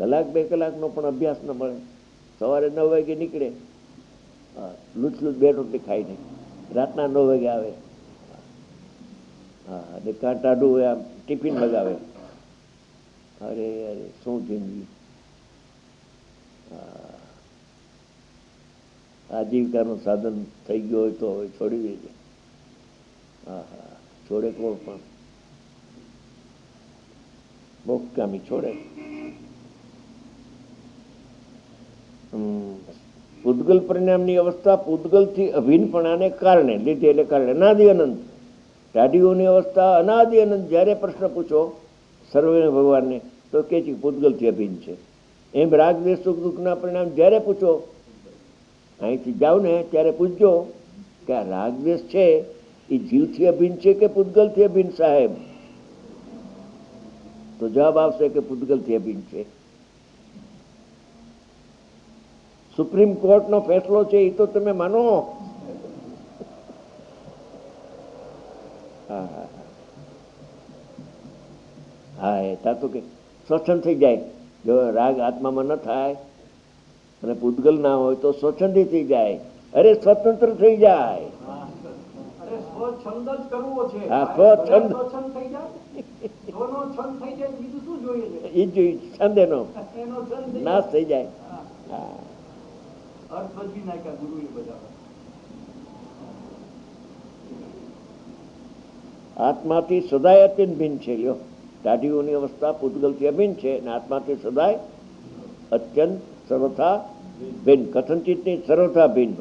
કલાક 2 કલાકનો પણ અભ્યાસ ન મળે. સવારે 9 વાગે નીકળે, લૂચ 2 રોટલી ખાઈને, રાતના 9 વાગે આવે. હા, અને કાંટાડું આમ ટિફિન લગાવે. અરે અરે શું જિંદગી! આજીવિકાનું સાધન થઈ ગયું હોય તો હવે છોડી દેજે. હા હા, છોડે કોણ પણ? મોક્ષગામી છોડે. પૂતગલ પરિણામની અવસ્થા પૂતગલથી અભિન્નપણાને કારણે લીધે, એટલે કારણે અનાદિ અનંત. ટાઢીઓની અવસ્થા અનાદિ અનંત. જ્યારે પ્રશ્ન પૂછો સર્વે ભગવાનને તો કે છે પૂતગલથી અભિન્ન છે. એમ રાગ દ્વેષ સુખ દુઃખના પરિણામ જ્યારે પૂછો, અહીંથી જાઓ ને ત્યારે પૂછજો કે આ રાગ દ્વેષ છે એ જીવથી અભિન્ન છે કે પૂતગલથી અભિન્ન, સાહેબ? તો જવાબ આવશે કે પૂતગલથી અભિન્ન છે. સુપ્રીમ કોર્ટનો ફેસલો છે એ તો તમે માનો. હા, એ તો કે સ્વચ્છંદ થઈ જાય. જો રાગ આત્મામાં ન થાય અને પૂતગલ ના હોય તો સ્વચ્છંદી થઈ જાય. અરે સ્વતંત્ર થઈ જાય. હા, સ્વચ્છંદ એ જ છંદ એનો નાશ થઈ જાય. આત્માથી સદાય અત્યંત ભિન્ન છે. લ્યો, ટાઢીઓની અવસ્થા પૂતગલથી અભિન્ન છે અને આત્માથી સદાય અત્યંત સર્વથા ભિન્ન. કથનચિત ની સર્વથા ભિન્ન.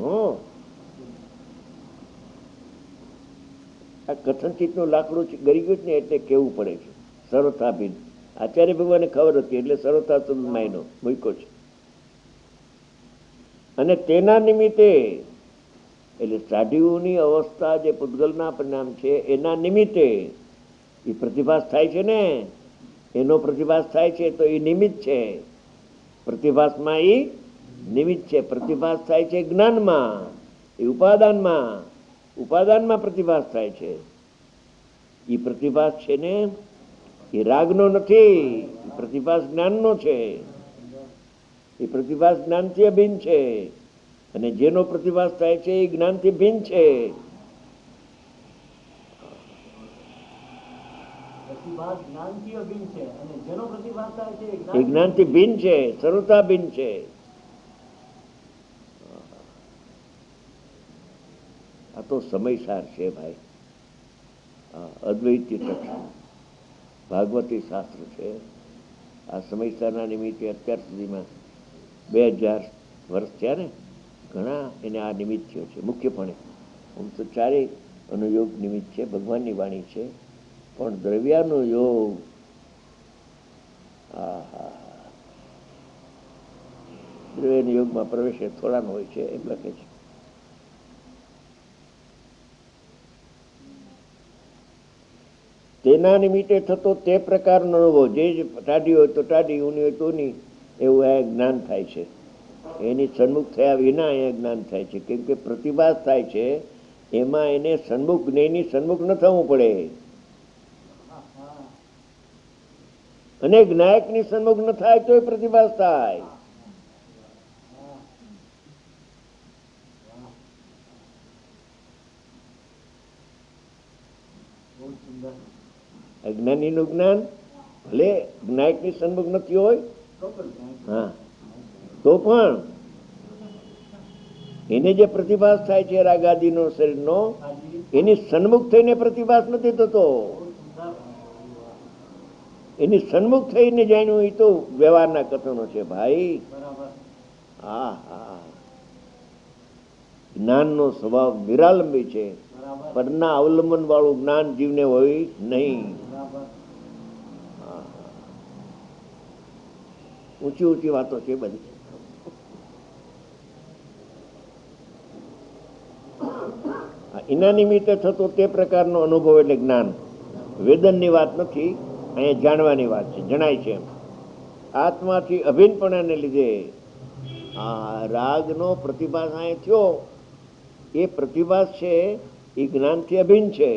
આ કથનચિતનું લાકડું ગરી ગયું ને એટલે કેવું પડે છે સર્વથા ભિન્ન. આચાર્ય ભગવાનને ખબર હતી એટલે સર્વથા માયનો મૂક્યો છે. અને તેના નિમિત્તે એટલે ટાઢીઓની અવસ્થા જે પૂતગલના પરિણામ છે એના નિમિત્તે એ પ્રતિભાસ થાય છે ને, એનો પ્રતિભાસ થાય છે તો એ નિમિત્ત છે. પ્રતિભાસમાં એ નિમિત્ત છે. પ્રતિભાસ થાય છે જ્ઞાનમાં, એ ઉપાદાનમાં પ્રતિભાસ થાય છે. એ પ્રતિભાસ છે ને એ રાગનો નથી, એ પ્રતિભાસ જ્ઞાનનો છે. એ પ્રતિભાસ જ્ઞાનથી અભિન્ન છે અને જેનો પ્રતિભાસ થાય છે એ જ્ઞાનથી ભિન્ન છે. એ જ્ઞાનથી ભિન્ન છે, સર્વથા ભિન્ન છે. આ તો સમયસાર છે ભાઈ. અદ્વૈત ભાગવતી શાસ્ત્ર છે. આ સમયસારના નિમિત્તે અત્યાર સુધીમાં 2000 વર્ષ થયા ને, ઘણા એને આ નિમિત્ત થયો છે. મુખ્યપણે આમ તો ચારેય અનુયોગ નિમિત્ત છે, ભગવાનની વાણી છે. પણ દ્રવ્યાનો યોગ, દ્રવ્યના યોગમાં પ્રવેશ થોડાનો હોય છે એમ લખે છે. તેના નિમિત્તે થતો તે પ્રકારનો અનુભવ, જે ટાઢી હોય તો ટાઢી, ઊની હોય તો ઊની, એવું આ જ્ઞાન થાય છે. એની સન્મુખ થયા વિના અહીંયા જ્ઞાન થાય છે. કેમ કે પ્રતિભાસ થાય છે એમાં એને સન્મુખ, જ્ઞેયની સન્મુખ ન થવું પડે. અને જ્ઞાયકની સન્મુખ ન થાય તો પ્રતિભાસ થાય. અજ્ઞાનીનું જ્ઞાન ભલે જ્ઞાયકની સન્મુખ નથી હોય, હા, તો પણ એને જે પ્રતિભાસ થાય છે રાગાદિનો શરીરનો, એની સન્મુખ થઈને પ્રતિભાસ નથી થતો. એની સન્મુખ થઈને જાણ્યું એ તો વ્યવહારના કથનો છે ભાઈ. હા હા, જ્ઞાનનો સ્વભાવ નિરાલંબી છે. પરના અવલંબન વાળું જ્ઞાન જીવને હોય નહીં. ઊંચી ઊંચી વાતો છે બધી. એના નિમિત્તે થતો તે પ્રકારનો અનુભવ એટલે જ્ઞાન. વેદનની વાત નથી, અહીંયા જાણવાની વાત છે. જણાય છે એમ આત્માથી અભિન્નપણાને લીધે આ રાગનો પ્રતિભાસ અહીંયા થયો. એ પ્રતિભાસ છે એ જ્ઞાનથી અભિન્ન છે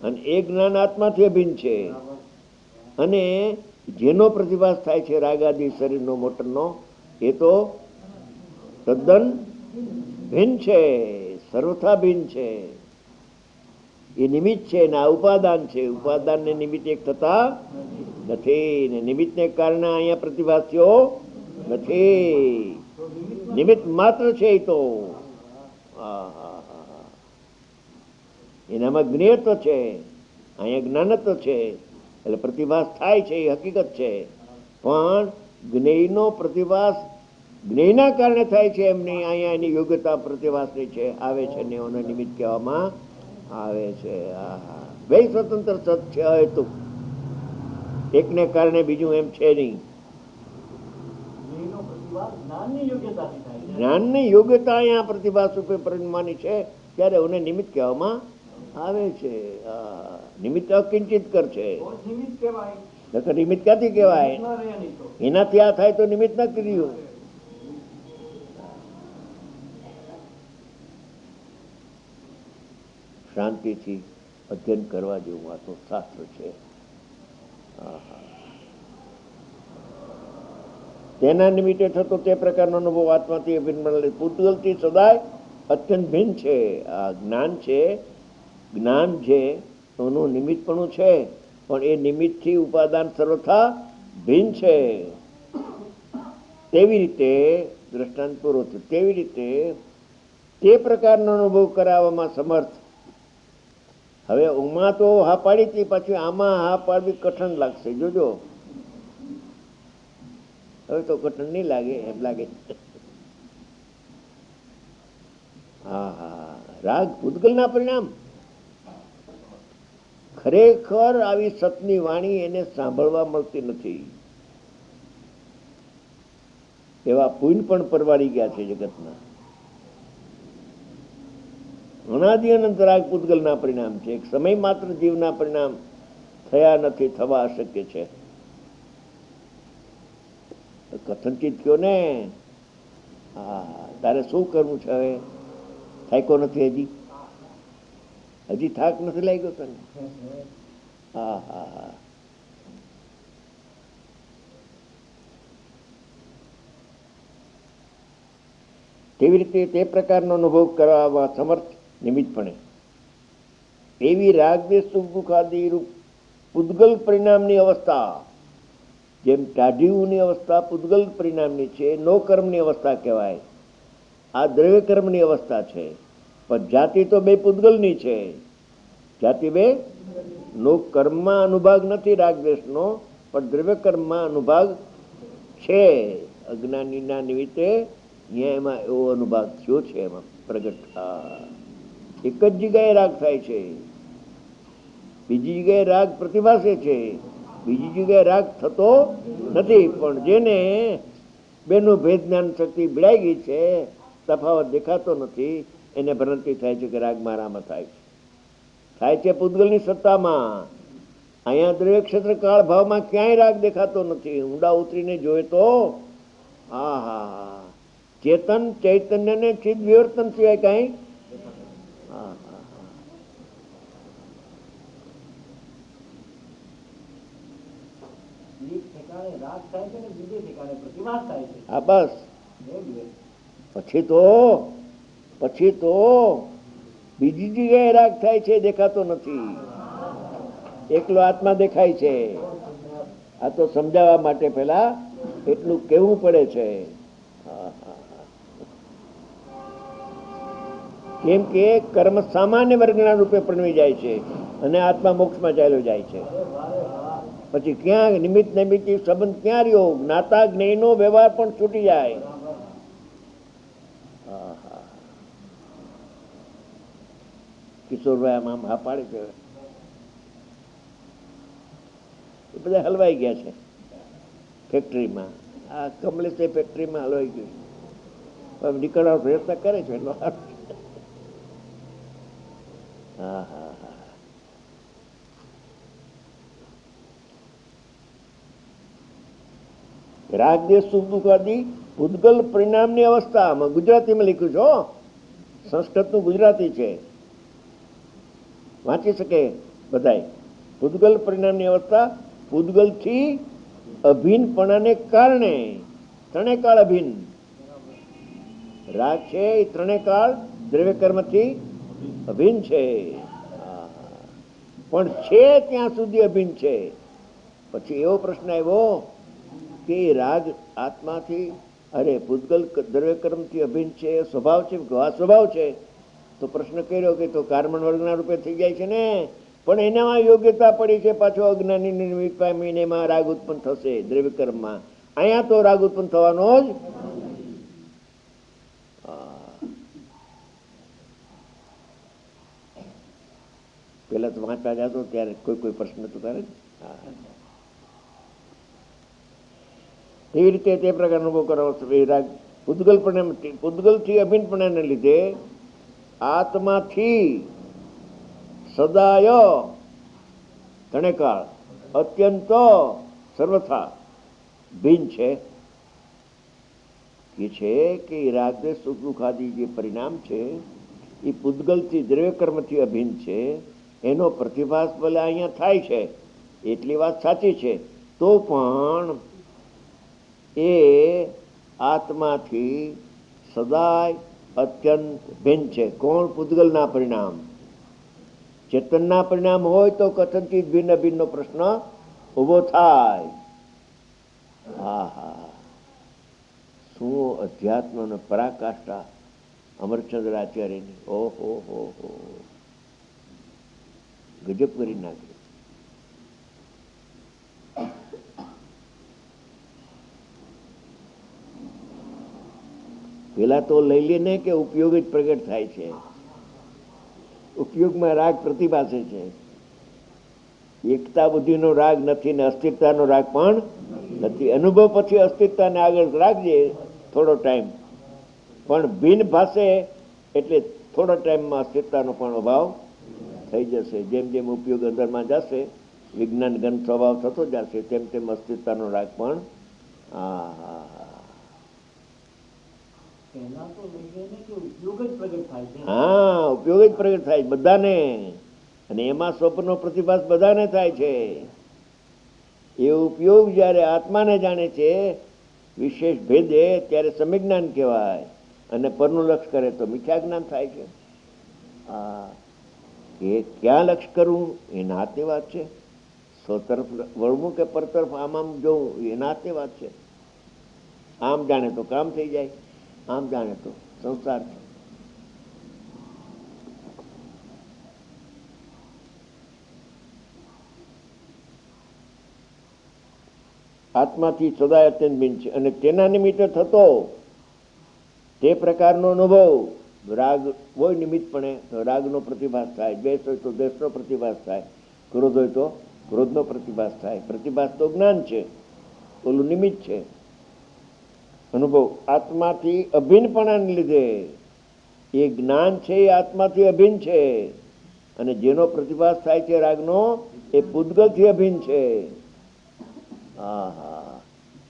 અને એ જ્ઞાન આત્માથી અભિન્ન છે. અને જેનો પ્રતિભાસ થાય છે રાગાદી શરીરનો મોટરનો, એ તો તદ્દન ભિન્ન છે, સર્વથા ભિન્ન છે. એ નિમિત્ત છે ને આ ઉપાદાન છે. ઉપાદાન ને નિમિત્ત એક થતા નથી ને નિમિત્તને કારણે અહીંયા પ્રતિભાસ થયો નથી. નિમિત્ત માત્ર છે. એ તો એનામાં જ્ઞેયત્વ છે, અહીંયા જ્ઞાનત્વ છે. એટલે પ્રતિભાસ થાય છે એ હકીકત છે, પણ જ્ઞેયનો પ્રતિભાસ જ્ઞેયના કારણે થાય છે એમ નહીં. અહીંયા એની યોગ્યતા પ્રતિભાસની છે, આવે છે ને એનો નિમિત્ત કહેવામાં આવે છે. બે સ્વતંત્ર સત છે, અહેતુક. એકને કારણે બીજું એમ છે નહીં. જ્ઞાનની યોગ્યતા અહીંયા પ્રતિભાસ રૂપે પરિણમવાની છે, ત્યારે એને નિમિત્ત કહેવામાં આવે છે. નિમિત્ત અકિંચિત કર છે. નિમિત્ત ક્યાંથી કહેવાય? એનાથી આ થાય તો નિમિત્ત ન કર્યું. શાંતિથી અધ્યયન કરવા જેવું આ તો શાસ્ત્ર છે. તેના નિમિત્તે થતો તે પ્રકારનો અનુભવ આત્માથી અભિન્ન પૂતગલથી સદાય અત્યંત ભિન્ન છે. આ જ્ઞાન છે, જ્ઞાન છે એનું નિમિત્તપણું છે, પણ એ નિમિત્તથી ઉપાદાન સર્વથા ભિન્ન છે. તેવી રીતે દ્રષ્ટાંત પૂરો થયો. તેવી રીતે તે પ્રકારનો અનુભવ કરાવવામાં સમર્થ. હવે ઉમાં તો હા પાડી હતી, પછી આમાં હા પાડવી કઠણ લાગશે. જોજો, હવે તો કઠણ નહીં લાગે એમ લાગે. હા હા, રાગ પૂતગલના પરિણામ. ખરેખર આવી સતની વાણી એને સાંભળવા મળતી નથી. એવા પુણ્ય પણ પરવાડી ગયા છે જગતના. અનાદિ અનંત રાગ પૂતગલના પરિણામ છે. એક સમય માત્ર જીવના પરિણામ થયા નથી, થવા અશક્ય છે. કથનચિત કયો ને. હા, તારે શું કરવું છે? હવે થાક્યો નથી? હજી થાક નથી લાગ્યો તને? હા હા હા. તેવી રીતે તે પ્રકારનો અનુભવ કરવા સમર્થ નિમિત્તપણે એવી રાગદેશ સુખ દુઃખાદી રૂપ પૂતગલ પરિણામની અવસ્થા, જેમ ટાઢીઓની અવસ્થા પૂતગલ પરિણામની છે, નો કર્મની અવસ્થા કહેવાય. આ દ્રવ્ય કર્મની અવસ્થા છે, પણ જાતિ તો બે પૂતગલની છે. જાતિ બે, નો કર્મમાં અનુભાગ નથી રાગદ્વેષનો, પણ દ્રવ્ય કર્મમાં અનુભાગ છે. અજ્ઞાનીના નિમિત્તે અહીંયા એમાં એવો અનુભાગ થયો છે, એમાં પ્રગટ. એક જ જગ્યાએ રાગ થાય છે, બીજી જગ્યાએ રાગ પ્રતિભાસે છે, બીજી જગ્યાએ રાગ થતો નથી. પણ જેને બેનું ભેદ જ્ઞાન શક્તિ ભીડાઈ ગઈ છે, તફાવત દેખાતો નથી, એને ભ્રાંતિ થાય છે કે રાગ મારામાં થાય છે પૂતગલની સત્તામાં. અહીંયા દ્રવ્ય ક્ષેત્ર કાળ ભાવમાં ક્યાંય રાગ દેખાતો નથી. ઊંડા ઉતરીને જોયે તો હા હા, ચેતન ચૈતન્ય ને ચિદ વિવર્તન સિવાય કઈ હા બસ. પછી તો બીજી જગ્યાએ રાગ થાય છે, દેખાતો નથી. એકલો આત્મા દેખાય છે. આ તો સમજાવવા માટે પેલા એટલું કેવું પડે છે. કેમ કે કર્મ સામાન્ય વર્ગના રૂપે પરણવી જાય છે અને આત્મા મોક્ષમાં ચાલ્યો જાય છે. પછી ક્યાં નિમિત્ત નૈમિત્તિક સંબંધ ક્યાં રહ્યો? જ્ઞાતા જ્ઞેયનો વ્યવહાર પણ છૂટી જાય. કિશોરભાઈ આમ હા પાડે છે. એ બધા હલવાઈ ગયા છે ફેક્ટરીમાં. આ કમલેશ ફેક્ટરીમાં હલવાઈ ગયું, નીકળવાનો પ્રયત્ન કરે છે. હા હા હા. રાગદેશ સુખ દુઃખાદી પૂતગલ પરિણામની અવસ્થામાં ગુજરાતીમાં લખ્યું છે. સંસ્કૃતનું ગુજરાતી છે, વાંચી શકે બધાય. પૂતગલ પરિણામની અવસ્થા પૂતગલથી અભિન્નપણાને કારણે ત્રણે કાળ અભિન્ન. રાગ છે એ ત્રણે કાળ દ્રવ્ય કર્મથી અભિન્ન છે, પણ છે ત્યાં સુધી અભિન્ન છે. પછી એવો પ્રશ્ન આવ્યો કે રાગ આત્માથી અરે પૂતગલ દ્રવ્ય કર્મથી અભિન્ન છે, સ્વભાવ છે, સ્વભાવ છે. તો પ્રશ્ન કર્યો કે તો કાર્બન વર્ગના રૂપે થઈ જાય છે ને, પણ એનામાં યોગ્યતા પડી છે પાછો અજ્ઞાની નિમિત્ત પામીને એમાં રાગ ઉત્પન્ન થશે દ્રવ્ય કર્મમાં. અહીંયા તો રાગ ઉત્પન્ન થવાનો જ. પેલા તો વાંચવા જતો ત્યારે કોઈ પ્રશ્ન તો કરે. એવી રીતે તે પ્રકાર અનુભવ કરો. રાગ પૂતગલથી અભિન્નપણાને લીધે આત્માથી સદાય ત્રણે કાળ અત્યંત સર્વથા ભિન્ન છે. એ છે કે રાગદ્વેષ સુખ દુઃખ આદિ જે પરિણામ છે એ પૂતગલથી દ્રવ્ય કર્મથી અભિન્ન છે. એનો પ્રતિભાસ ભલે અહીંયા થાય છે, એટલી વાત સાચી છે, તો પણ એ આત્માથી સદાય અત્યંત ભિન્ન છે. કોણ? પૂતગલના પરિણામ. ચેતનના પરિણામ હોય તો કથનથી ભિન્ન ભિન્નનો પ્રશ્ન ઉભો થાય. હા હા, શું અધ્યાત્મ પરાકાષ્ઠા અમરચંદ્ર આચાર્યની! ઓહો હો હો, ગજબ કરી નાખ્યું. પેલા તો લઈ લે ને કે ઉપયોગ જ પ્રગટ થાય છે. ઉપયોગમાં રાગ પ્રતિભાસે છે. એકતા બુદ્ધિનો રાગ નથી ને અસ્તિત્વનો રાગ પણ નથી. અનુભવ પછી અસ્તિત્વને આગળ રાખજે થોડો ટાઈમ, પણ ભિન્ન ભાષે એટલે થોડા ટાઈમમાં અસ્તિત્વનો પણ અભાવ થઈ જશે. જેમ જેમ ઉપયોગ અંદરમાં જશે, વિજ્ઞાન ઘન સ્વભાવ થતો જશે, તેમ તેમ અસ્તિત્વનો રાગ પણ ઉપયોગ જ પ્રગટ થાય બધાને. અને એમાં સ્વપ્નનો પ્રતિભાસ બધાને થાય છે. એ ઉપયોગ જયારે આત્માને જાણે છે વિશેષ ભેદે, ત્યારે સમ્યક જ્ઞાન કહેવાય. અને પરનું લક્ષ કરે તો મિથ્યા જ્ઞાન થાય છે. એ ક્યાં લક્ષ કરવું એના હાથની વાત છે. સ્વતરફ વળવું કે પરતરફ આમ આમ જોવું એના હાથની વાત છે. આમ જાણે તો કામ થઈ જાય, આમ જાણે તો સંસાર છે. આત્માથી સદાય અત્યંત ભિન્ન છે. અને તેના નિમિત્તે થતો તે પ્રકારનો અનુભવ, રાગ હોય નિમિત્તપણે તો રાગનો પ્રતિભાસ થાય, દ્વેષ હોય તો દ્વેષનો પ્રતિભાસ થાય, ક્રોધ હોય તો ક્રોધનો પ્રતિભાસ થાય. પ્રતિભાસ તો જ્ઞાન છે, ઓલું નિમિત્ત છે. અનુભવ આત્માથી અભિન્નપણાને લીધે એ જ્ઞાન છે એ આત્માથી અભિન્ન છે. અને જેનો પ્રતિભાસ થાય છે રાગનો, એ પૂતગલથી અભિન્ન છે.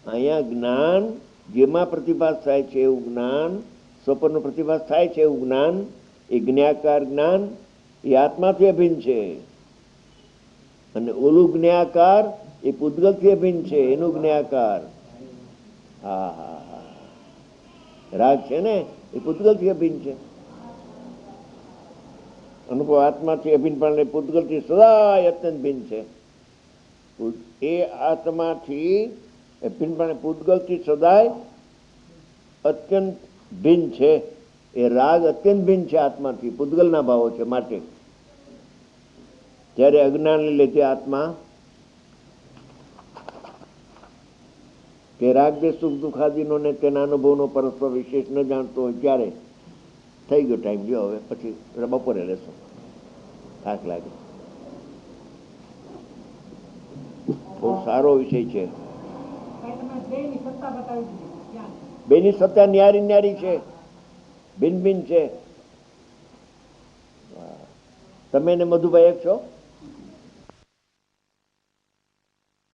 અહીંયા જ્ઞાન જેમાં પ્રતિભાસ થાય છે એવું જ્ઞાન, સ્વપ્નનો પ્રતિભાસ થાય છે એવું જ્ઞાન, એ જ્ઞાકાર જ્ઞાન એ આત્માથી અભિન્ન છે. અને ઓલું જ્ઞાકાર એ પૂતગલથી અભિન્ન છે, એનું જ્ઞાકાર. હા હા હા, રાગ છે ને એ પૂતગલથી અભિન્ન છે. અનુભવ આત્માથી અભિન્ન પણ પૂતગલથી સદાય અત્યંત ભિન્ન છે. એ આત્માથી ભિન્નપણે પૂતગલથી સદાય અત્યંત ભિન્ન છે. એ રાગ અત્યંત ભિન્ન છે આત્માથી, પૂતગલના ભાવો છે માટે. ત્યારે અજ્ઞાનને લીધે આત્મા કે રાગ દે સુખ દુઃખાદીનો ને તેના અનુભવનો પરસ્પર વિશેષ ન જાણતો હોય ત્યારે થઈ ગયો ટાઈમ. લ્યો હવે પછી બપોરે રહેશો, થાક લાગે. બહુ સારો વિષય છે. બેની સત્તા ન્યારી ન્યારી છે, ભિન્ન ભિન્ન છે. તમે ને મધુભાઈ એક છો?